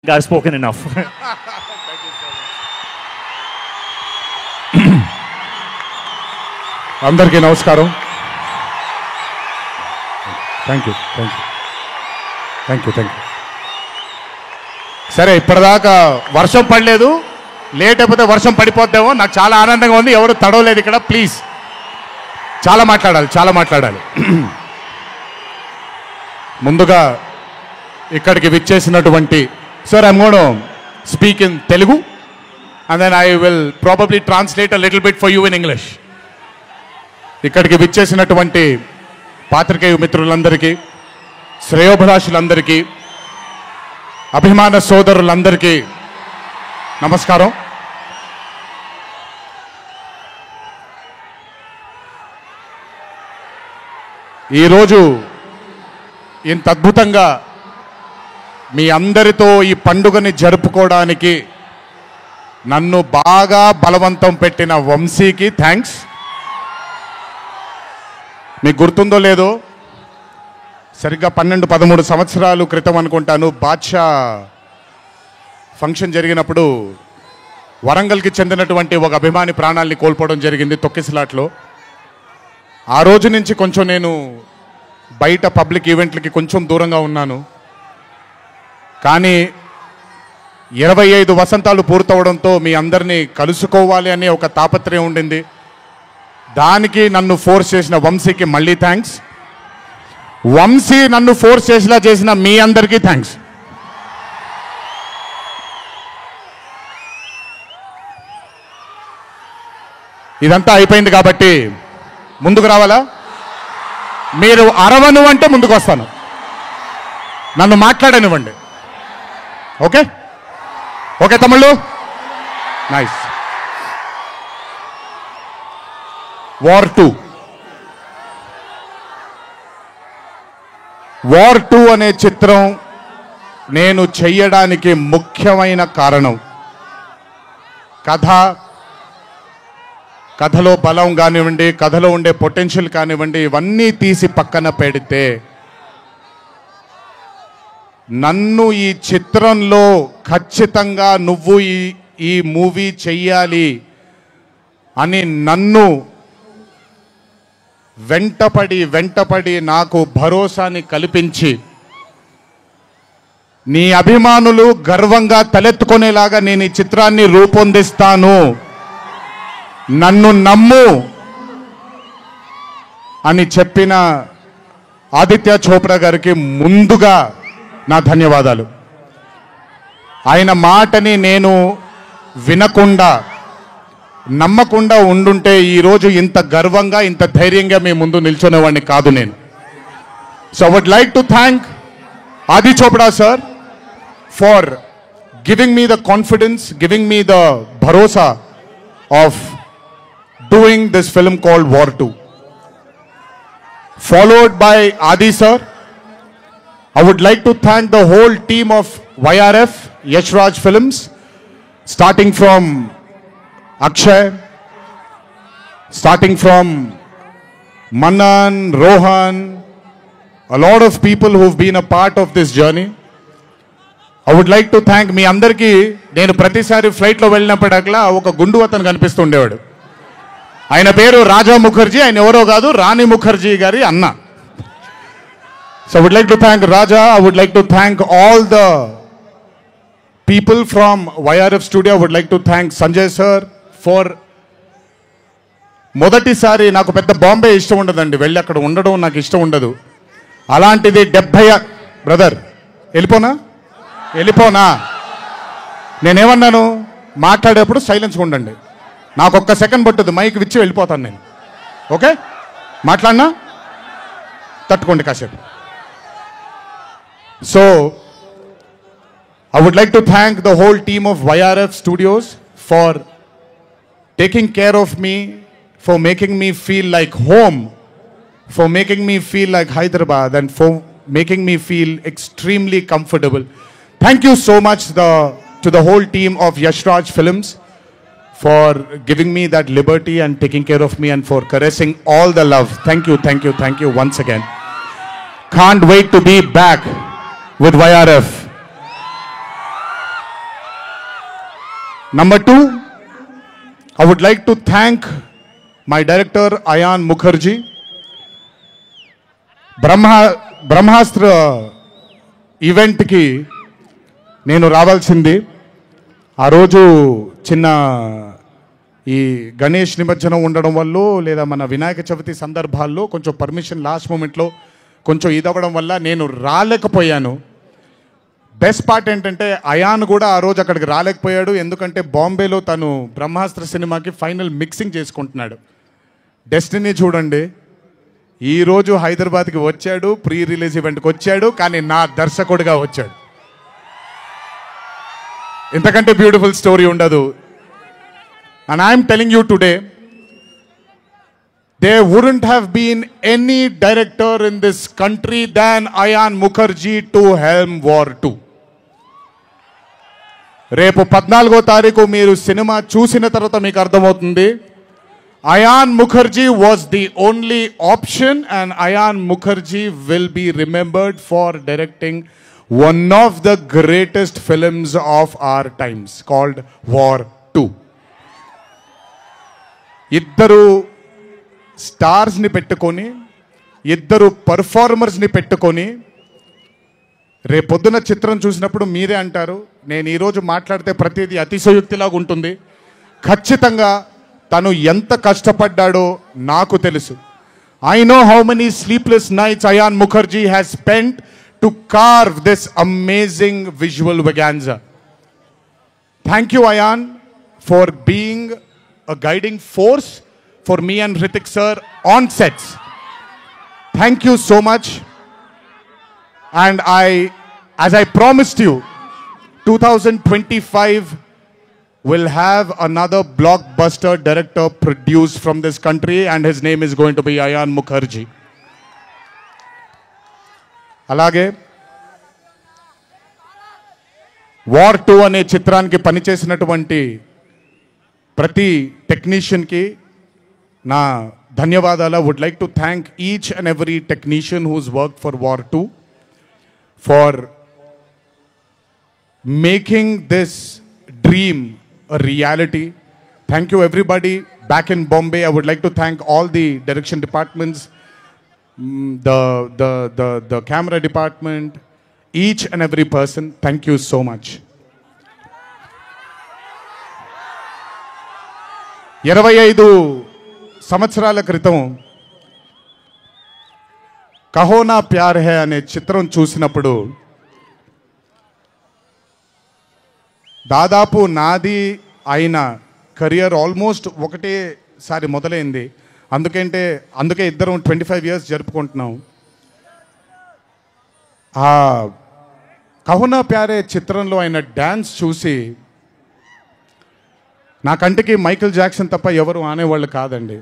I've spoken enough. అందరికీ నమస్కారం. Thank you. సరే, ఇప్పటిదాకా వర్షం పడలేదు, లేట్ అయిపోతే వర్షం పడిపోద్దేమో. నాకు చాలా ఆనందంగా ఉంది. ఎవరు తడవలేదు ఇక్కడ. ప్లీజ్, చాలా మాట్లాడాలి. ముందుగా ఇక్కడికి విచ్చేసినటువంటి sir, I'm gonna speak in Telugu and then I will probably translate a little bit for you in English. ఇక్కడికి విచ్చేసినటువంటి పాత్రికేయ మిత్రులందరికీ, శ్రేయోభిలాషులందరికీ, అభిమాన సోదరులందరికీ నమస్కారం. ఈరోజు ఇంత అద్భుతంగా మీ అందరితో ఈ పండుగని జరుపుకోవడానికి నన్ను బాగా బలవంతం పెట్టిన వంశీకి థ్యాంక్స్. మీకు గుర్తుందో లేదో, సరిగ్గా 12-13 సంవత్సరాల క్రితం అనుకుంటాను, బాద్షా ఫంక్షన్ జరిగినప్పుడు వరంగల్కి చెందినటువంటి ఒక అభిమాని ప్రాణాల్ని కోల్పోవడం జరిగింది తొక్కిసలాట్లో. ఆ రోజు నుంచి కొంచెం నేను బయట పబ్లిక్ ఈవెంట్లకి కొంచెం దూరంగా ఉన్నాను. కానీ 25 వసంతాలు పూర్తవడంతో మీ అందరినీ కలుసుకోవాలి అనే ఒక తాపత్రయం ఉండింది. దానికి నన్ను ఫోర్స్ చేసిన వంశీకి మళ్ళీ థ్యాంక్స్. వంశీ నన్ను ఫోర్స్ చేసేలా చేసిన మీ అందరికీ థ్యాంక్స్. ఇదంతా అయిపోయింది కాబట్టి ముందుకు రావాలా? మీరు అరవను అంటే ముందుకు వస్తాను, నన్ను మాట్లాడనివ్వండి. ఓకే ఓకే తమ్ముళ్ళు, నైస్. వార్ 2 అనే చిత్రం నేను చెయ్యడానికి ముఖ్యమైన కారణం కథలో బలం కానివ్వండి, కథలో ఉండే పొటెన్షియల్ కానివ్వండి, ఇవన్నీ తీసి పక్కన పెడితే నన్ను ఈ చిత్రంలో ఖచ్చితంగా నువ్వు ఈ మూవీ చెయ్యాలి అని నన్ను వెంటపడి నాకు భరోసాని కల్పించి, నీ అభిమానులు గర్వంగా తలెత్తుకునేలాగా నేను ఈ చిత్రాన్ని రూపొందిస్తాను, నన్ను నమ్ము అని చెప్పిన ఆదిత్య చోప్రా గారికి ముందుగా నా ధన్యవాదాలు. ఆయన మాటని నేను వినకుండా నమ్మకుండా ఉండుంటే ఈరోజు ఇంత గర్వంగా ఇంత ధైర్యంగా మీ ముందు నిల్చునేవాడిని కాదు నేను. So I would like to thank Adi Chopra sir for giving me the confidence, giving me the భరోసా of doing this film called War 2. Followed by Adi sir, I would like to thank the whole team of YRF, Yash Raj Films, starting from Akshay, starting from Manan, Rohan, a lot of people who've been a part of this journey. I would like to thank మీ అందరికీ. నేను ప్రతిసారి ఫ్లైట్లో వెళ్ళినప్పుడల్లా ఒక గుండు అతను కనిపిస్తుండేవాడు. ఆయన పేరు రాజా ముఖర్జీ. ఆయన ఎవరో కాదు, రాణి ముఖర్జీ గారి అన్న. So I would like to thank Raja. I would like to thank all the people from YRF Studio. I would like to thank Sanjay sir for మొదటిసారి నాకు పెద్ద బాంబే ఇష్టం ఉండదండి, వెళ్ళి అక్కడ ఉండడం నాకు ఇష్టం ఉండదు. అలాంటిది 70 బ్రదర్ వెళ్ళిపోనా నేనేమన్నాను, మాట్లాడేప్పుడు సైలెన్స్గా ఉండండి. నాకు ఒక్క సెకండ్ పట్టుద్ది, మైక్ విచ్చి వెళ్ళిపోతాను నేను. ఓకే, మాట్లాడినా తట్టుకోండి కాసేపు. So I would like to thank the whole team of YRF Studios for taking care of me, for making me feel like home, for making me feel like Hyderabad, and for making me feel extremely comfortable. Thank you so much to the whole team of Yash Raj Films for giving me that liberty and taking care of me and for caressing all the love. Thank you once again. Can't wait to be back with YRF. Number two, I would like to thank my director Ayan Mukherjee. బ్రహ్మాస్త్ర ఈవెంట్కి నేను రావాల్సింది. ఆ రోజు చిన్న ఈ గణేష్ నిమజ్జనం ఉండడం వల్ల లేదా మన వినాయక చవితి సందర్భాల్లో కొంచెం పర్మిషన్ లాస్ట్ మూమెంట్లో కొంచెం ఇదవ్వడం వల్ల నేను రాలేకపోయాను. బెస్ట్ పార్ట్ ఏంటంటే అయాన్ కూడా ఆ రోజు అక్కడికి రాలేకపోయాడు. ఎందుకంటే బాంబేలో తను బ్రహ్మాస్త్ర సినిమాకి ఫైనల్ మిక్సింగ్ చేసుకుంటున్నాడు. డెస్టినీ చూడండి, ఈరోజు హైదరాబాద్కి వచ్చాడు, ప్రీ రిలీజ్ ఈవెంట్కి వచ్చాడు, కానీ నా దర్శకుడిగా వచ్చాడు. ఇంతకంటే బ్యూటిఫుల్ స్టోరీ ఉండదు. And I'm telling you today, there wouldn't have been any director in this country than Ayan Mukherjee to helm War 2. రేపు 14వ తారీఖు మీరు సినిమా చూసిన తర్వాత మీకు అర్థమవుతుంది. Ayan Mukherjee was the only option, and Ayan Mukherjee will be remembered for directing one of the greatest films of our times called War 2. ఇద్దరు స్టార్స్ని పెట్టుకొని, ఇద్దరు పర్ఫార్మర్స్ని పెట్టుకొని, రేపొద్దున చిత్రం చూసినప్పుడు మీరే అంటారు, నేను ఈరోజు మాట్లాడితే ప్రతిదీ అతిశయోక్తిలాగా ఉంటుంది. ఖచ్చితంగా తను ఎంత కష్టపడ్డాడో నాకు తెలుసు. I know how many sleepless nights Ayan Mukherjee has spent to carve this amazing visual vaganza. Thank you, Ayan, for being a guiding force for me and Hrithik sir on sets. Thank you so much. And as I promised you, 2025 will have another blockbuster director produced from this country, and his name is going to be Ayan Mukherjee. అలాగే war 2 అనే చిత్రానికి పనిచేసినటువంటి ప్రతి టెక్నీషియన్కి నా ధన్యవాదాలు. I would like to thank each and every technician who's worked for War 2 for making this dream a reality. Thank you everybody back in Bombay. I would like to thank all the direction departments, the camera department, each and every person. Thank you so much. 25 సంవత్సరాల క్రితం కహో నా ప్యార్ high అనే చిత్రం చూసినప్పుడు దాదాపు నాది ఆయన career almost ఒకటేసారి మొదలైంది. అందుకే ఇద్దరం 25 years జరుపుకుంటున్నాం. ఆ కహో నా ప్యార్ హై చిత్రంలో ఆయన డ్యాన్స్ చూసి నా కంటికి మైకేల్ జాక్సన్ తప్ప ఎవరు ఆనేవాళ్ళు కాదండి.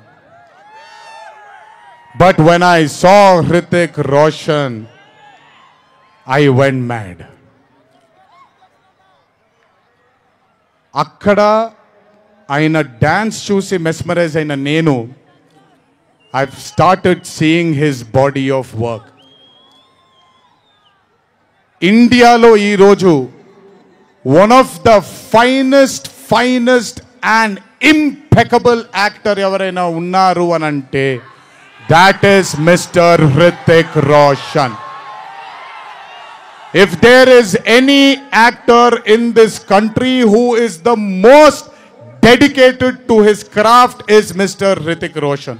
But when I saw Hrithik Roshan I went mad. అక్కడ ఆయన డ్యాన్స్ చూసి మెస్మరైజ్ అయిన నేను I started seeing his body of work. ఇండియాలో ఈరోజు one of the finest and impeccable actor ఎవరైనా ఉన్నారు అని అంటే that is Mr. Hrithik Roshan. If there is any actor in this country who is the most dedicated to his craft is Mr. Hrithik Roshan.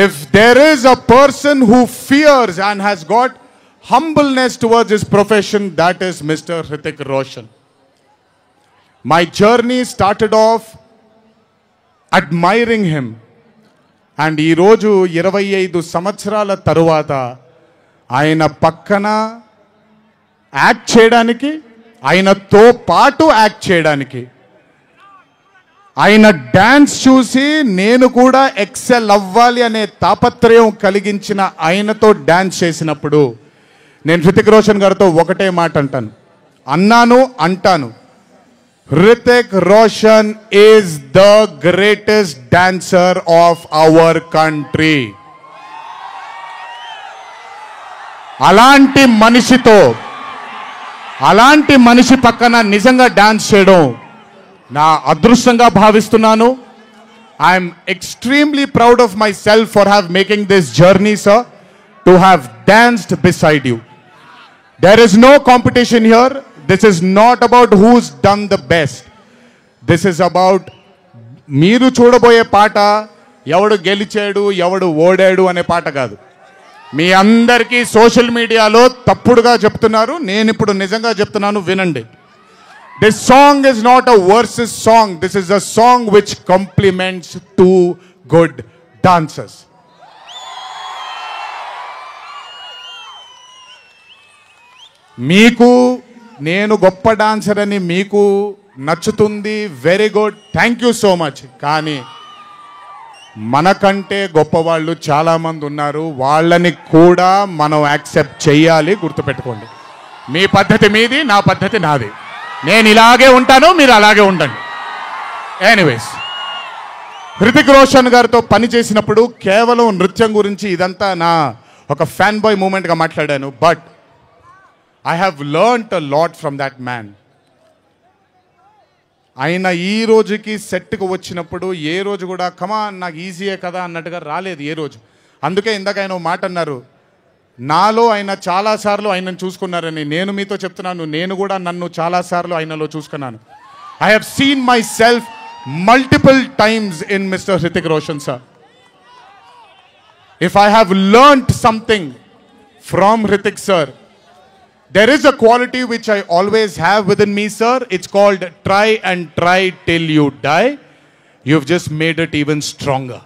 If there is a person who fears and has got humbleness towards his profession, that is Mr. Hrithik Roshan. My journey started off admiring him, and ఈ రోజు 25 సంవత్సరాల తరువాత ఆయన పక్కన act చేయడానికి, ఆయనతో పాటు act చేయడానికి, ఆయన డ్యాన్స్ చూసి నేను కూడా ఎక్సెల్ అవ్వాలి అనే తాపత్రయం కలిగించిన ఆయనతో డ్యాన్స్ చేసినప్పుడు నేను హృతిక్ రోషన్ గారితో ఒకటే మాట అంటాను, Hrithik Roshan is the greatest dancer of our country. అలాంటి మనిషితో అలాంటి మనిషి పక్కన నిజంగా డాన్స్ చేయడం నా అదృష్టంగా భావిస్తున్నాను. I'm extremely proud of my self for have making this journey sir, to have danced beside you. There is no competition here. This is not about who's done the best. This is about మీరు చూడబోయే పాట ఎవడు గెలిచాడు ఎవడు ఓడాడు అనే పాట కాదు. మీ అందరికీ సోషల్ మీడియాలో తప్పుడుగా చెప్తున్నారు, నేను ఇప్పుడు నిజంగా చెప్తున్నాను, వినండి. This song is not a versus song. This is a song which complements two good dancers. మీకు నేను గొప్ప డాన్సర్ అని మీకు నచ్చుతుంది, very good, thank you so much. కానీ మనకంటే గొప్పవాళ్ళు చాలామంది ఉన్నారు, వాళ్ళని కూడా మనం యాక్సెప్ట్ చేయాలి. గుర్తుపెట్టుకోండి, మీ పద్ధతి మీది, నా పద్ధతి నాది. నేను ఇలాగే ఉంటాను, మీరు అలాగే ఉండండి. ఎనీవేస్, హృతిక్ రోషన్ గారితో పని చేసినప్పుడు కేవలం నృత్యం గురించి ఇదంతా నా ఒక ఫ్యాన్ బాయ్ మూమెంట్గా మాట్లాడాను. But I have learnt a lot from that man. ఆయన ఈ రోజుకి సెట్కి వచ్చినప్పుడు ఏ రోజు కూడా కమాన్ నాకు ఈజీయే కదా అన్నట్టుగా రాలేదు ఏ రోజు. అందుకే ఇందాక ఆయన మాట అన్నారు, నాలో ఆయన చాలాసార్లు ఆయనను చూసుకున్నారని. నేను మీతో చెప్తున్నాను, నేను కూడా నన్ను చాలాసార్లు ఆయనలో చూసుకున్నాను. I have seen myself multiple times in Mr. Hrithik Roshan sir. If I have learnt something from Hrithik sir, there is a quality which I always have within me, sir. It's called try and try till you die. You've just made it even stronger.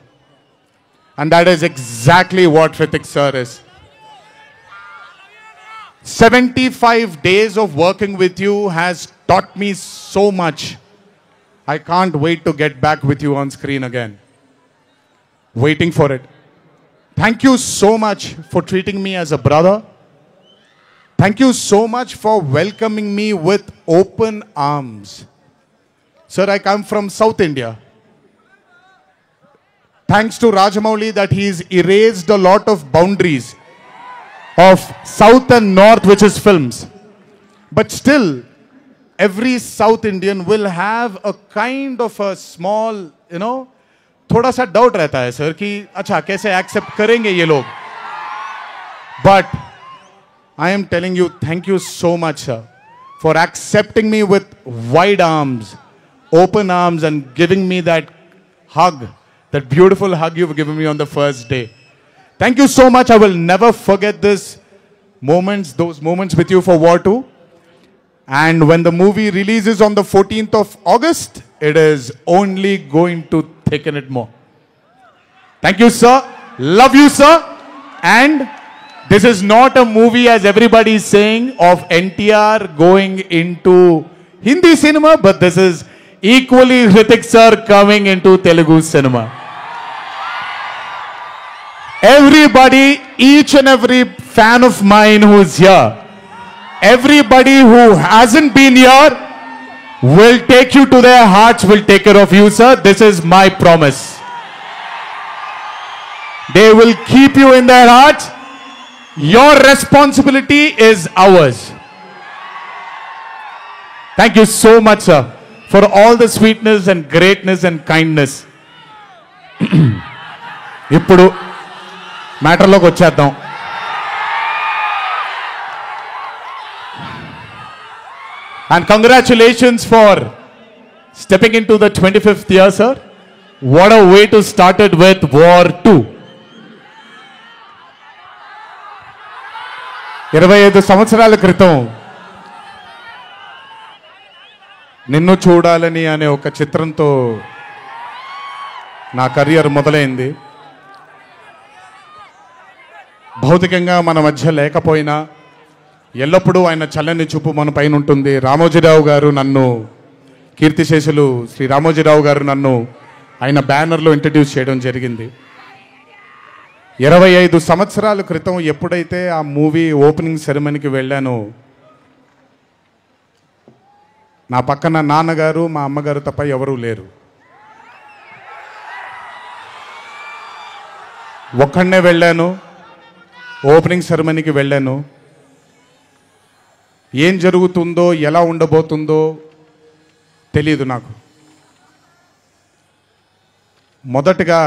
And that is exactly what Hrithik sir is. 75 days of working with you has taught me so much. I can't wait to get back with you on screen again. Waiting for it. Thank you so much for treating me as a brother. Thank you so much for welcoming me with open arms. Sir, I come from South India. Thanks to Rajamouli that he's erased a lot of boundaries of South and North, which is films. But still, every South Indian will have a kind of a small, थोड़ा सा doubt रहता है sir कि अच्छा कैसे accept करेंगे ये लोग. But I am telling you, thank you so much, sir, for accepting me with wide arms, open arms, and giving me that hug, that beautiful hug you've given me on the first day. Thank you so much. I will never forget those moments with you for War 2. And when the movie releases on the 14th of August, it is only going to thicken it more. Thank you, sir. Love you, sir. And this is not a movie, as everybody is saying, of NTR going into Hindi cinema, but this is equally Hrithik sir coming into Telugu cinema. Everybody, each and every fan of mine who is here, everybody who hasn't been here, will take you to their hearts, will take care of you, sir. This is my promise. They will keep you in their hearts. Your responsibility is ours. Thank you so much, sir, for all the sweetness and greatness and kindness. ఇప్పుడు మ్యాటర్లోకి వచ్చేద్దాం. And congratulations for stepping into the 25th year, sir. What a way to start it with War 2. 25 సంవత్సరాల క్రితం నిన్ను చూడాలని అనే ఒక చిత్రంతో నా కెరియర్ మొదలైంది. భౌతికంగా మన మధ్య లేకపోయినా ఎల్లప్పుడూ ఆయన చల్లని చూపు మన పైన ఉంటుంది. రామోజీరావు గారు నన్ను, కీర్తిశేషులు శ్రీ రామోజీరావు గారు నన్ను ఆయన బ్యానర్లో ఇంట్రడ్యూస్ చేయడం జరిగింది. 25 సంవత్సరాల క్రితం ఎప్పుడైతే ఆ మూవీ ఓపెనింగ్ సెరమనీకి వెళ్ళానో, నా పక్కన నాన్నగారు మా అమ్మగారు తప్ప ఎవరూ లేరు. ఒక్కడనే వెళ్ళాను, ఓపెనింగ్ సెరమనీకి వెళ్ళాను. ఏం జరుగుతుందో ఎలా ఉండబోతుందో తెలియదు నాకు. మొదటగా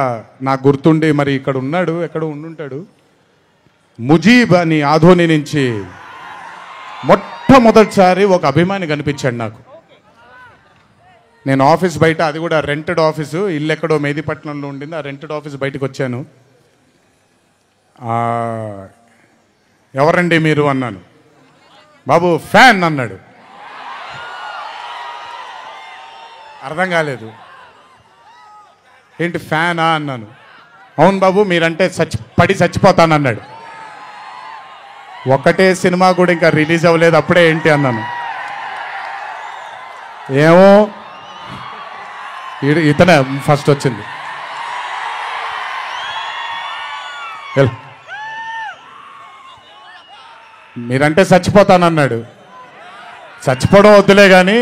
నాకు గుర్తుండి, మరి ఇక్కడ ఉన్నాడు, ఎక్కడ ఉండుంటాడు, ముజీబ్ అని ఆధోని నుంచి మొట్టమొదటిసారి ఒక అభిమాని కనిపించాడు నాకు. నేను ఆఫీస్ బయట, అది కూడా రెంటెడ్ ఆఫీసు, ఇల్లు ఎక్కడో మేదిపట్నంలో ఉండింది, ఆ రెంటెడ్ ఆఫీస్ బయటకు వచ్చాను. ఎవరండి మీరు అన్నాను. బాబు ఫ్యాన్ అన్నాడు. అర్థం కాలేదు. ఏంటి ఫ్యానా అన్నాను. అవును బాబు, మీరంటే పడి చచ్చిపోతానన్నాడు. ఒకటే సినిమా కూడా ఇంకా రిలీజ్ అవ్వలేదు, అప్పుడే ఏంటి అన్నాను. ఏమో ఇతనే ఫస్ట్ వచ్చింది. మీరంటే చచ్చిపోతానన్నాడు. చచ్చిపోవడం వద్దులే కానీ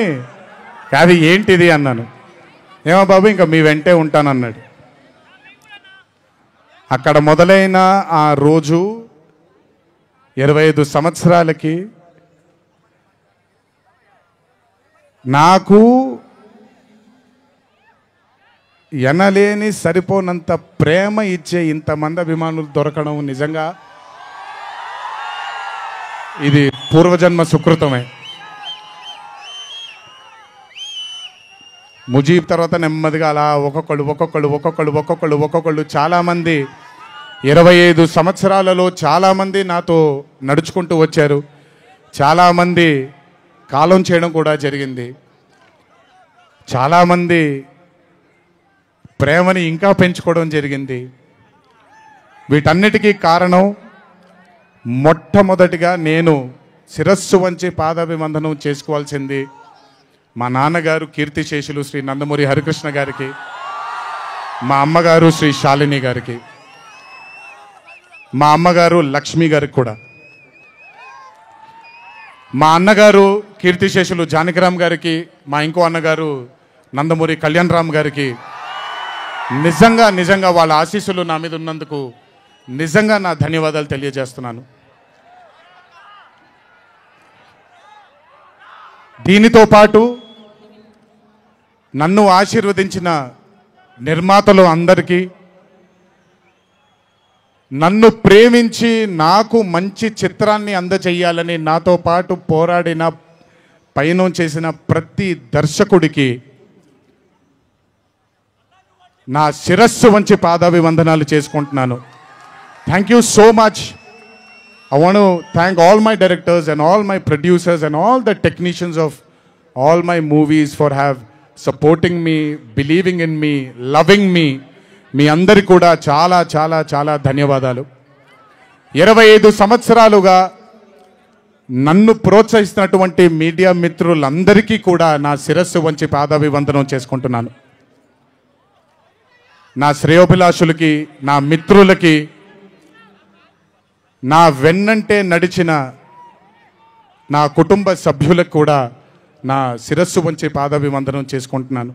కాదు ఏంటిది అన్నాను. ఏమో బాబు ఇంకా మీ వెంటే ఉంటానన్నాడు. అక్కడ మొదలైన ఆ రోజు 25 సంవత్సరాలకి నాకు ఎనలేని సరిపోనంత ప్రేమ ఇచ్చే ఇంతమంది అభిమానులు దొరకడం నిజంగా ఇది పూర్వజన్మ సుకృతమే. ముజీబ్ తర్వాత నెమ్మదిగా అలా ఒక్కొక్కళ్ళు చాలామంది 25 సంవత్సరాలలో చాలామంది నాతో నడుచుకుంటూ వచ్చారు. చాలామంది కాలం చేయడం కూడా జరిగింది. చాలామంది ప్రేమని ఇంకా పెంచుకోవడం జరిగింది. వీటన్నిటికీ కారణం మొట్టమొదటిగా నేను శిరస్సు వంచి పాదాభివందనం చేసుకోవాల్సింది మా నాన్నగారు కీర్తిశేషులు శ్రీ నందమూరి హరికృష్ణ గారికి, మా అమ్మగారు శ్రీ శాలిని గారికి, మా అమ్మగారు లక్ష్మి గారికి కూడా, మా అన్నగారు కీర్తిశేషులు జానకిరామ్ గారికి, మా ఇంకో అన్నగారు నందమూరి కళ్యాణ్ రామ్ గారికి నిజంగా వాళ్ళ ఆశీస్సులు నా మీద ఉన్నందుకు నిజంగా నా ధన్యవాదాలు తెలియజేస్తున్నాను. దీనితో పాటు నన్ను ఆశీర్వదించిన నిర్మాతలు అందరికీ, నన్ను ప్రేమించి నాకు మంచి చిత్రాన్ని అందజేయాలని నాతో పాటు పోరాడిన పయనం చేసిన ప్రతి దర్శకుడికి నా శిరస్సు వంచి పాదాభివందనాలు చేసుకుంటున్నాను. Thank you so much. I want to thank all my directors and all my producers and all the technicians of all my movies for supporting me, believing in me, loving me. మీ అందరి కూడా చాలా చాలా చాలా ధన్యవాదాలు. 25 సంవత్సరాలుగా నన్ను ప్రోత్సహిస్తున్నటువంటి media మిత్రులందరికీ కూడా నా శిరస్సు వంచి పాదాభివందనం చేసుకుంటున్నాను. నా శ్రేయోభిలాషులకి, నా మిత్రులకి, నా వెన్నంటే నడిచిన నా కుటుంబ సభ్యులకు కూడా నా శిరస్సు వంచి పాదాభివందనం చేసుకుంటున్నాను.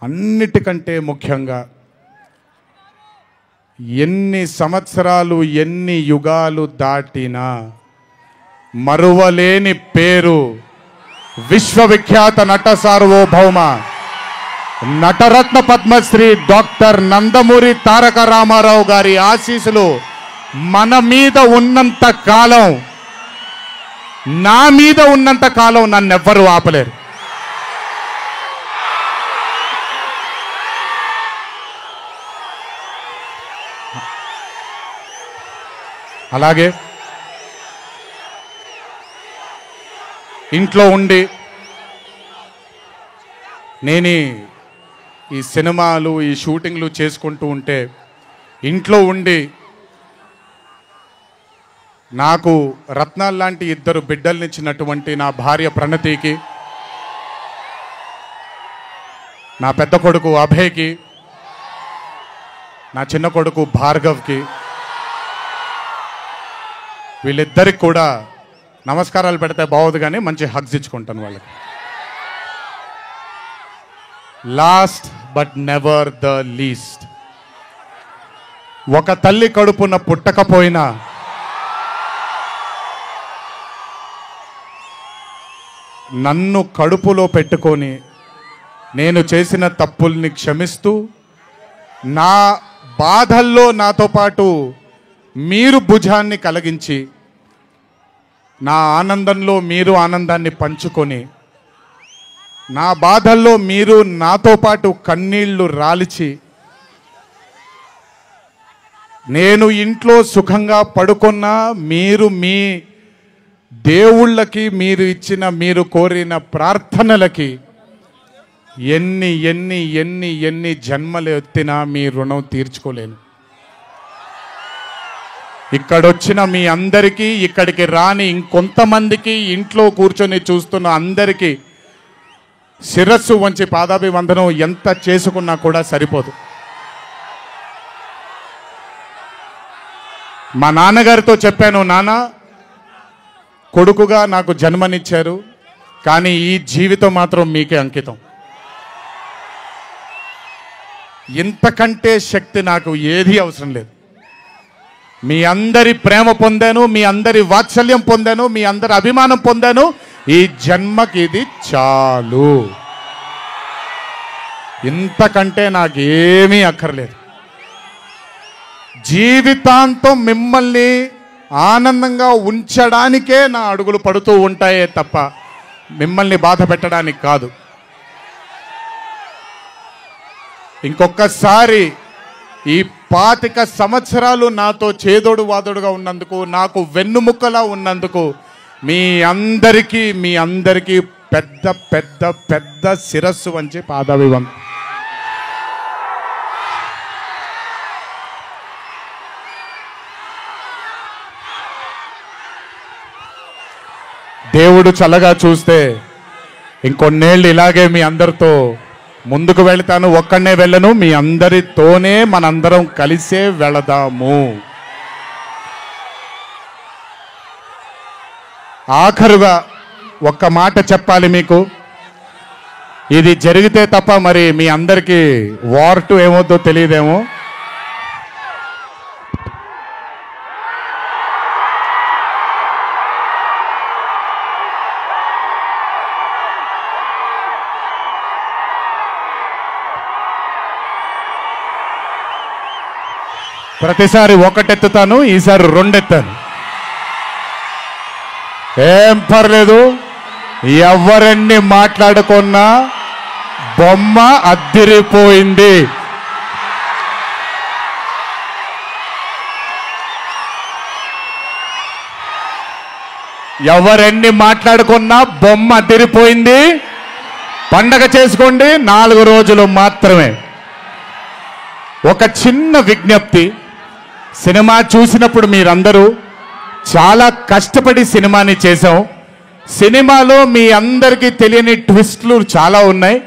అన్నిటికంటే ముఖ్యంగా ఎన్ని సంవత్సరాలు ఎన్ని యుగాలు దాటినా మరువలేని పేరు విశ్వవిఖ్యాత నట సార్వభౌమ నటరత్న పద్మశ్రీ డాక్టర్ నందమూరి తారక రామారావు గారి ఆశీస్సులు మన మీద ఉన్నంత కాలం, నా మీద ఉన్నంత కాలం నన్నెవ్వరూ ఆపలేరు. అలాగే ఇంట్లో ఉండి నేను ఈ సినిమాలు, ఈ షూటింగ్లు చేసుకుంటూ ఉంటే ఇంట్లో ఉండి నాకు రత్నాలు లాంటి 2 బిడ్డల్నిచ్చినటువంటి నా భార్య ప్రణతికి, నా పెద్ద కొడుకు అభయ్కి, నా చిన్న కొడుకు భార్గవ్కి, వీళ్ళిద్దరికి కూడా నమస్కారాలు పెడితే బాగోదు కానీ మంచి హగ్స్ ఇచ్చుకుంటాను వాళ్ళకి. Last but never the least, ఒక తల్లి కడుపున పుట్టకపోయినా నన్ను కడుపులో పెట్టుకొని నేను చేసిన తప్పుల్ని క్షమిస్తూ నా బాధల్లో నాతో పాటు మీరు భుజాన్ని కలిగించి నా ఆనందంలో మీరు ఆనందాన్ని పంచుకొని నా బాధల్లో మీరు నాతో పాటు కన్నీళ్లు రాల్చి నేను ఇంట్లో సుఖంగా పడుకున్నా మీరు మీ దేవుళ్ళకి మీరు ఇచ్చిన మీరు కోరిన ప్రార్థనలకి ఎన్ని ఎన్ని ఎన్ని ఎన్ని జన్మలు ఎత్తినా మీ రుణం తీర్చుకోలేను. ఇక్కడొచ్చిన మీ అందరికీ, ఇక్కడికి రాని ఇంకొంతమందికి, ఇంట్లో కూర్చొని చూస్తున్న అందరికీ శిరస్సు వంచి పాదాభివందనం ఎంత చేసుకున్నా కూడా సరిపోదు. మా నాన్నగారితో చెప్పాను, నాన్న కొడుకుగా నాకు జన్మనిచ్చారు, కానీ ఈ జీవితం మాత్రం మీకే అంకితం. ఇంతకంటే శక్తి నాకు ఏది అవసరం లేదు. మీ అందరి ప్రేమ పొందాను, మీ అందరి వాత్సల్యం పొందాను, మీ అందరి అభిమానం పొందాను. ఈ జన్మకి ఇది చాలు. ఇంతకంటే నాకేమీ అక్కర్లేదు. జీవితాంతం మిమ్మల్ని ఆనందంగా ఉంచడానికే నా అడుగులు పడుతూ ఉంటాయే తప్ప మిమ్మల్ని బాధ పెట్టడానికి కాదు. ఇంకొకసారి ఈ 25 సంవత్సరాలు నాతో చేదోడు వాదోడుగా ఉన్నందుకు, నాకు వెన్నుముక్కలా ఉన్నందుకు మీ అందరికీ పెద్ద పెద్ద పెద్ద శిరస్సు వంచి పాదాభివందనం. దేవుడు చల్లగా చూస్తే ఇంకొన్నేళ్ళు ఇలాగే మీ అందరితో ముందుకు వెళ్తాను. ఒక్కడనే వెళ్ళను, మీ అందరితోనే మనందరం కలిసే వెళదాము. ఆఖరుగా ఒక్క మాట చెప్పాలి మీకు. ఇది జరిగితే తప్ప మరి మీ అందరికీ వార్ 2 ఏమవుద్దో తెలియదేమో. ప్రతిసారి ఒకటెత్తుతాను, ఈసారి 2 ఎత్తాను. ఏం పర్లేదు, ఎవరెన్ని మాట్లాడుకున్నా బొమ్మ అద్దిరిపోయింది. ఎవరెన్ని మాట్లాడుకున్నా బొమ్మ అద్దిరిపోయింది. పండగ చేసుకోండి, 4 రోజులు మాత్రమే. ఒక చిన్న విజ్ఞప్తి, సినిమా చూసినప్పుడు మీరందరూ చాలా కష్టపడి సినిమాని చేశాం. సినిమాలో మీ అందరికీ తెలియని ట్విస్ట్లు చాలా ఉన్నాయి.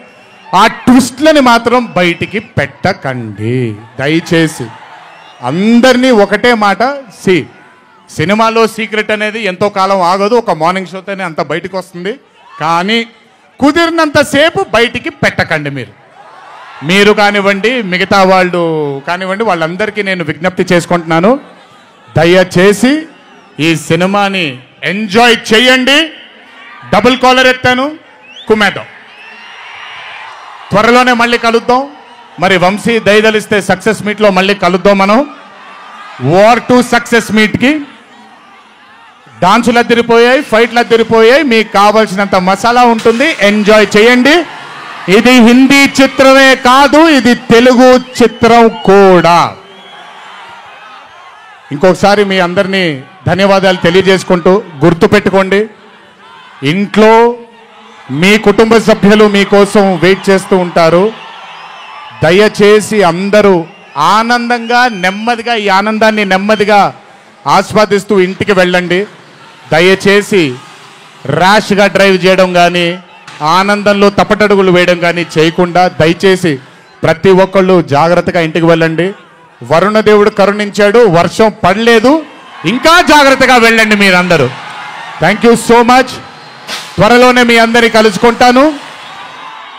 ఆ ట్విస్ట్లని మాత్రం బయటికి పెట్టకండి దయచేసి. అందరినీ ఒకటే మాట, సినిమాలో సీక్రెట్ అనేది ఎంతో కాలం ఆగదు, ఒక మార్నింగ్ షోతోనే అంత బయటికి వస్తుంది. కానీ కుదిరినంతసేపు బయటికి పెట్టకండి. మీరు కానివ్వండి, మిగతా వాళ్ళు కానివ్వండి, వాళ్ళందరికీ నేను విజ్ఞప్తి చేసుకుంటున్నాను, దయచేసి ఈ సినిమాని ఎంజాయ్ చేయండి. డబుల్ కాలర్ ఎత్తాను, కుమ్మేద్దాం. త్వరలోనే మళ్ళీ కలుద్దాం. మరి వంశీ దయదలిస్తే సక్సెస్ మీట్లో మళ్ళీ కలుద్దాం. మనం వార్ 2 సక్సెస్ మీట్కి డాన్సులు అద్దరిపోయాయి, ఫైట్లు అద్దరిపోయాయి. మీకు కావాల్సినంత మసాలా ఉంటుంది, ఎంజాయ్ చేయండి. ఇది హిందీ చిత్రమే కాదు, ఇది తెలుగు చిత్రం కూడా. ఇంకొకసారి మీ అందరినీ ధన్యవాదాలు తెలియజేసుకుంటూ, గుర్తుపెట్టుకోండి, ఇంట్లో మీ కుటుంబ సభ్యులు మీకోసం వెయిట్ చేస్తూ ఉంటారు. దయచేసి అందరూ ఆనందంగా నెమ్మదిగా ఈ ఆనందాన్ని నెమ్మదిగా ఆస్వాదిస్తూ ఇంటికి వెళ్ళండి. దయచేసి ర్యాష్గా డ్రైవ్ చేయడం కానీ, ఆనందంలో తప్పటడుగులు వేయడం కానీ చేయకుండా దయచేసి ప్రతి ఒక్కళ్ళు జాగ్రత్తగా ఇంటికి వెళ్ళండి. వరుణదేవుడు కరుణించాడు, వర్షం పడలేదు, ఇంకా జాగ్రత్తగా వెళ్ళండి మీరందరూ. Thank you so much. త్వరలోనే మీ అందరినీ కలుసుకుంటాను.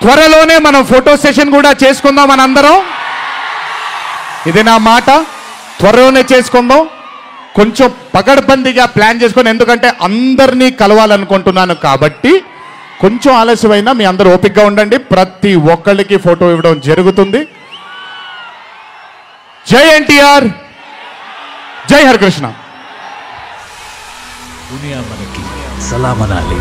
త్వరలోనే మనం ఫోటో సెషన్ కూడా చేసుకుందాం మనందరం. ఇది నా మాట, త్వరలోనే చేసుకుందాం. కొంచెం పకడ్బందీగా ప్లాన్ చేసుకొని, ఎందుకంటే అందరినీ కలవాలనుకుంటున్నాను కాబట్టి కొంచెం ఆలస్యమైనా మీ అందరూ ఓపికగా ఉండండి. ప్రతి ఒక్కళ్ళకి ఫోటో ఇవ్వడం జరుగుతుంది. జై ఎన్టీఆర్, జై హరికృష్ణ. దునియా మనకి సలాం అనాలి.